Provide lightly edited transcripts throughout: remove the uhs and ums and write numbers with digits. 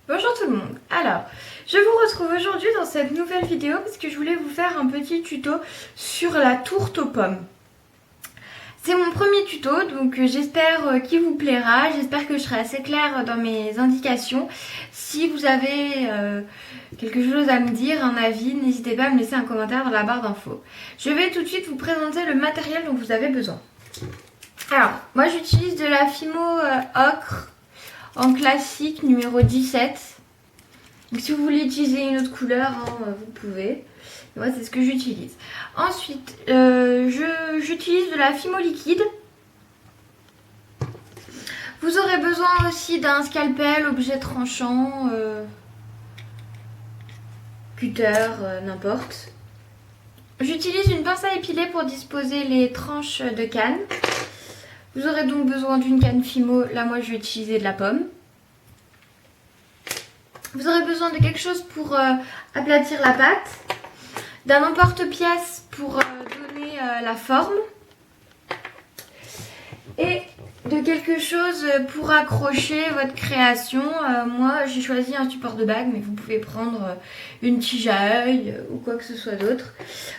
Bonjour tout le monde. Alors, je vous retrouve aujourd'hui dans cette nouvelle vidéo parce que je voulais vous faire un petit tuto sur la tourte aux pommes. C'est mon premier tuto, donc j'espère qu'il vous plaira. J'espère que je serai assez claire dans mes indications. Si vous avez quelque chose à me dire, un avis, n'hésitez pas à me laisser un commentaire dans la barre d'infos. Je vais tout de suite vous présenter le matériel dont vous avez besoin. Alors, moi j'utilise de la Fimo ocre en classique numéro 17. Donc si vous voulez utiliser une autre couleur, vous pouvez. Moi c'est ce que j'utilise. Ensuite, j'utilise de la Fimo liquide. Vous aurez besoin aussi d'un scalpel, objet tranchant, cutter, n'importe. J'utilise une pince à épiler pour disposer les tranches de canne. Vous aurez donc besoin d'une canne Fimo. Là moi je vais utiliser de la pomme. Vous aurez besoin de quelque chose pour aplatir la pâte, d'un emporte-pièce pour donner la forme et de quelque chose pour accrocher votre création. Moi j'ai choisi un support de bague, mais vous pouvez prendre une tige à œil ou quoi que ce soit d'autre.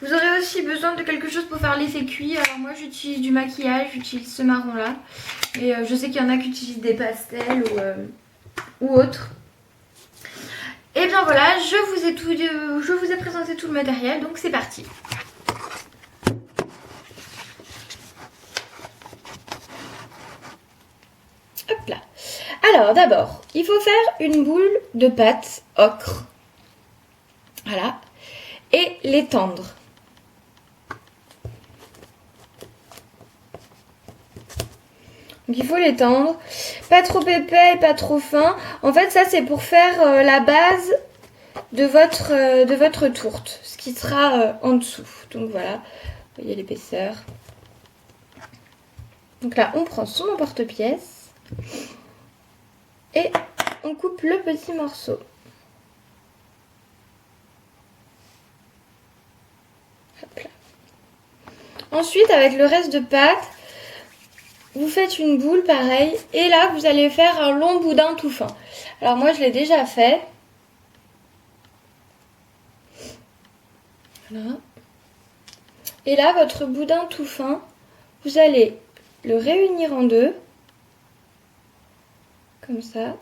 Vous aurez aussi besoin de quelque chose pour faire l'effet cuit. Alors moi j'utilise du maquillage, j'utilise ce marron là, et je sais qu'il y en a qui utilisent des pastels ou autres. Et bien voilà, je vous ai présenté tout le matériel, donc c'est parti. Hop là. Alors d'abord, il faut faire une boule de pâte ocre. Voilà. Et l'étendre. Donc il faut l'étendre, pas trop épais et pas trop fin. En fait ça c'est pour faire la base de votre tourte, ce qui sera en dessous. Donc voilà, vous voyez l'épaisseur. Donc là on prend son emporte-pièce et on coupe le petit morceau. Hop là. Ensuite avec le reste de pâte, vous faites une boule pareil et là vous allez faire un long boudin tout fin. Alors moi je l'ai déjà fait. Voilà. Et là votre boudin tout fin, vous allez le réunir en deux. Comme ça.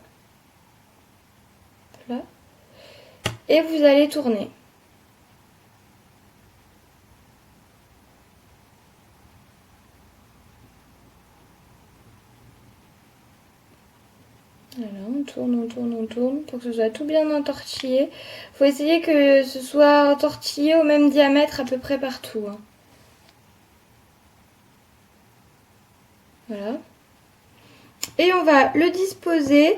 Voilà. Et vous allez tourner. Voilà, on tourne pour que ce soit tout bien entortillé. Il faut essayer que ce soit entortillé au même diamètre à peu près partout. Hein. Voilà. Et on va le disposer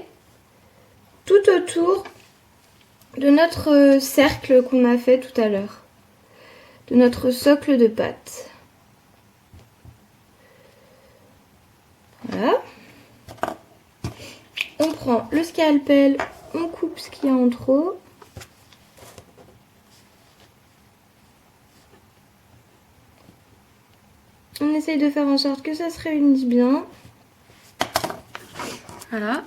tout autour de notre cercle qu'on a fait tout à l'heure. De notre socle de pâte. Voilà. On prend le scalpel, on coupe ce qu'il y a en trop. On essaye de faire en sorte que ça se réunisse bien. Voilà.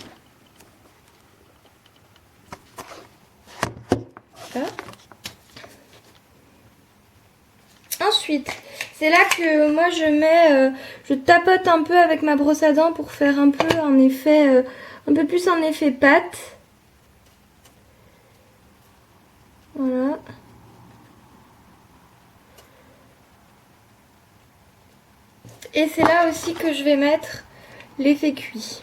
Voilà. Ensuite, c'est là que moi je tapote un peu avec ma brosse à dents pour faire un peu un effet... un peu plus un effet pâte. Voilà. Et c'est là aussi que je vais mettre l'effet cuit.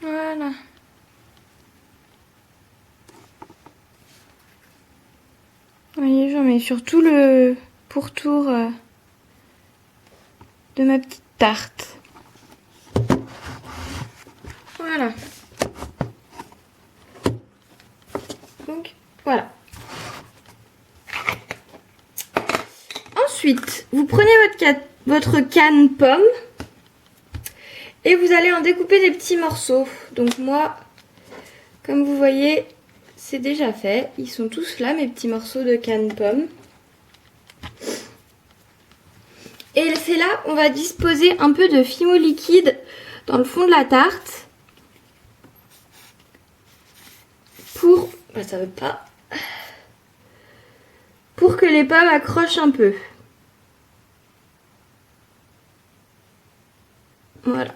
Voilà. Vous voyez, j'en mets sur tout le pourtour de ma petite tarte. Voilà. Donc, voilà. Ensuite, vous prenez votre canne pomme Et vous allez en découper des petits morceaux. Donc moi, comme vous voyez, c'est déjà fait. Ils sont tous là, mes petits morceaux de canne pomme. Et c'est là on va disposer un peu de fimo liquide dans le fond de la tarte. Pour... Bah, ça veut pas... Pour que les pommes accrochent un peu. Voilà.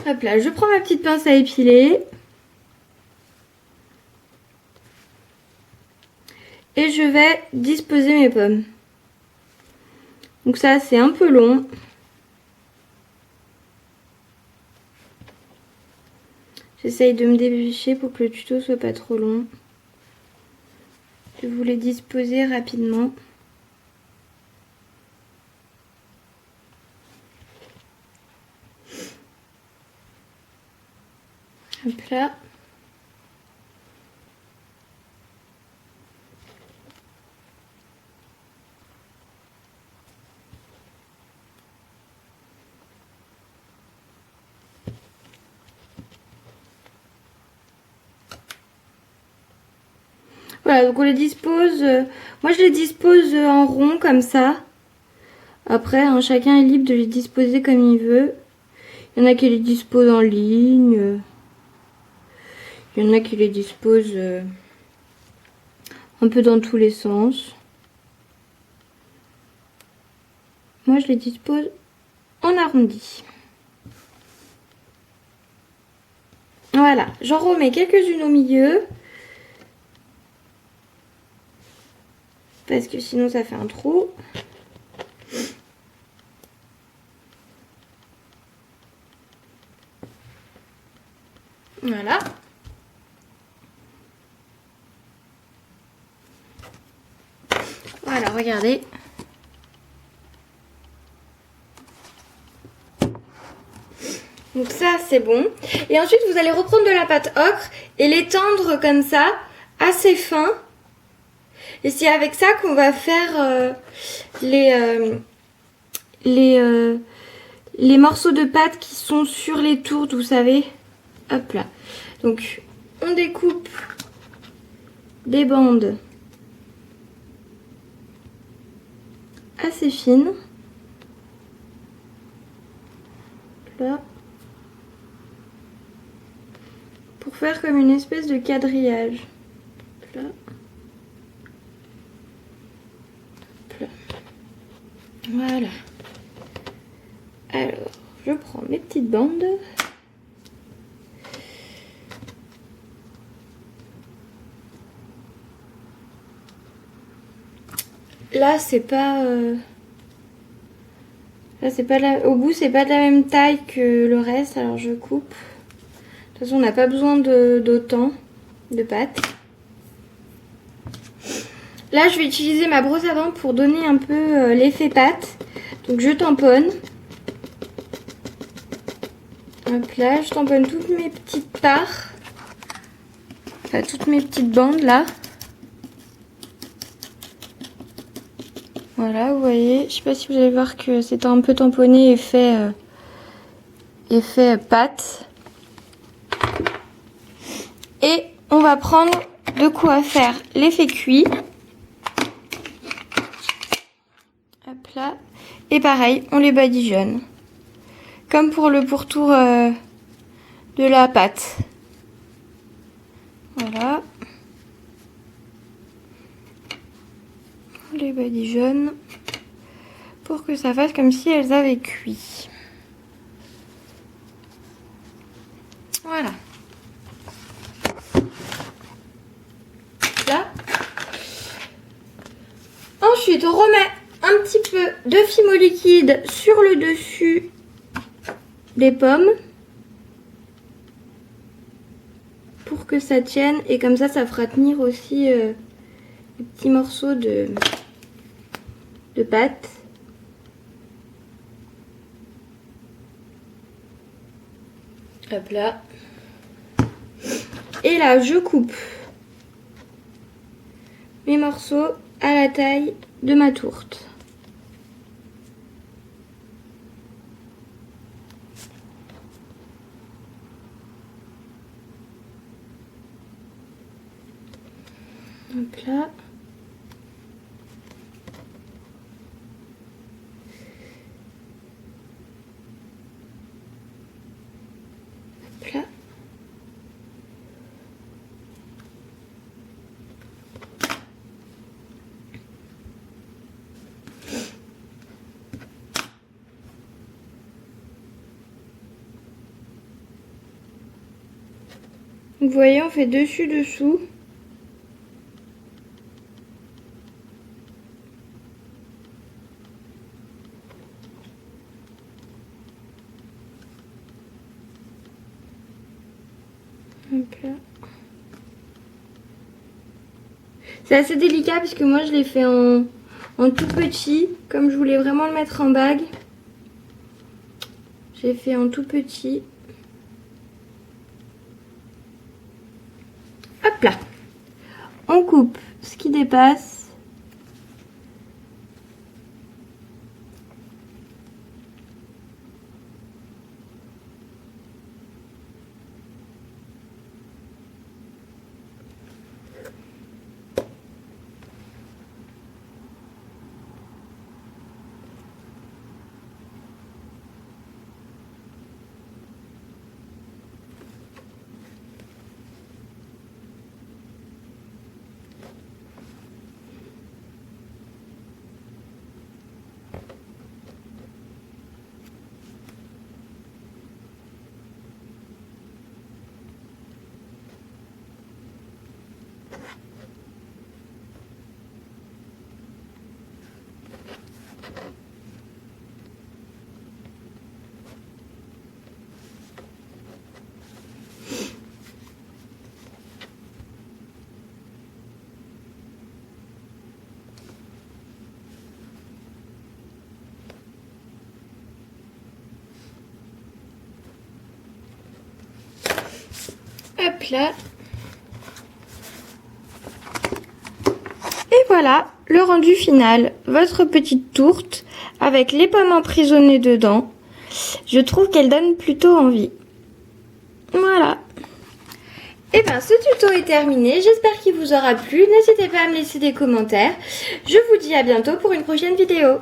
Hop là, je prends ma petite pince à épiler. Et je vais disposer mes pommes. Donc ça, c'est un peu long. J'essaye de me dépêcher pour que le tuto soit pas trop long. Je vais vous les disposer rapidement. Hop là. Voilà, donc on les dispose. Moi, je les dispose en rond comme ça. Après, hein, chacun est libre de les disposer comme il veut. Il y en a qui les disposent en ligne. Il y en a qui les disposent un peu dans tous les sens. Moi, je les dispose en arrondi. Voilà, j'en remets quelques-unes au milieu. Parce que sinon, ça fait un trou. Voilà. Voilà, regardez. Donc ça, c'est bon. Et ensuite, vous allez reprendre de la pâte ocre et l'étendre comme ça, assez fin. Et c'est avec ça qu'on va faire les morceaux de pâte qui sont sur les tourtes, vous savez. Hop là. Donc, on découpe des bandes assez fines. Là. Pour faire comme une espèce de quadrillage. Là. Là. Voilà. Alors, je prends mes petites bandes. Là, c'est pas... Là, c'est pas au bout, c'est pas de la même taille que le reste, alors je coupe. De toute façon, on n'a pas besoin d'autant de pâte. Là, je vais utiliser ma brosse à dents pour donner un peu l'effet pâte. Donc, je tamponne. Hop là, je tamponne toutes mes petites parts. Enfin, toutes mes petites bandes là. Voilà, vous voyez. Je sais pas si vous allez voir que c'est un peu tamponné et fait pâte. Et on va prendre de quoi faire l'effet cuit. Hop là. Et pareil, on les badigeonne. Comme pour le pourtour de la pâte. Voilà. On les badigeonne pour que ça fasse comme si elles avaient cuit. Voilà. Là. Ensuite, on remet un petit peu de fimo liquide sur le dessus des pommes pour que ça tienne et comme ça fera tenir aussi les petits morceaux de pâte. Hop là. Et là, je coupe mes morceaux à la taille de ma tourte. Hop là. Hop là. Vous voyez, on fait dessus-dessous. Hop là. C'est assez délicat parce que moi je l'ai fait en tout petit. Comme je voulais vraiment le mettre en bague, j'ai fait en tout petit. Hop là. On coupe ce qui dépasse. Hop là. Et voilà le rendu final. Votre petite tourte avec les pommes emprisonnées dedans. Je trouve qu'elle donne plutôt envie. Voilà. Et bien ce tuto est terminé. J'espère qu'il vous aura plu. N'hésitez pas à me laisser des commentaires. Je vous dis à bientôt pour une prochaine vidéo.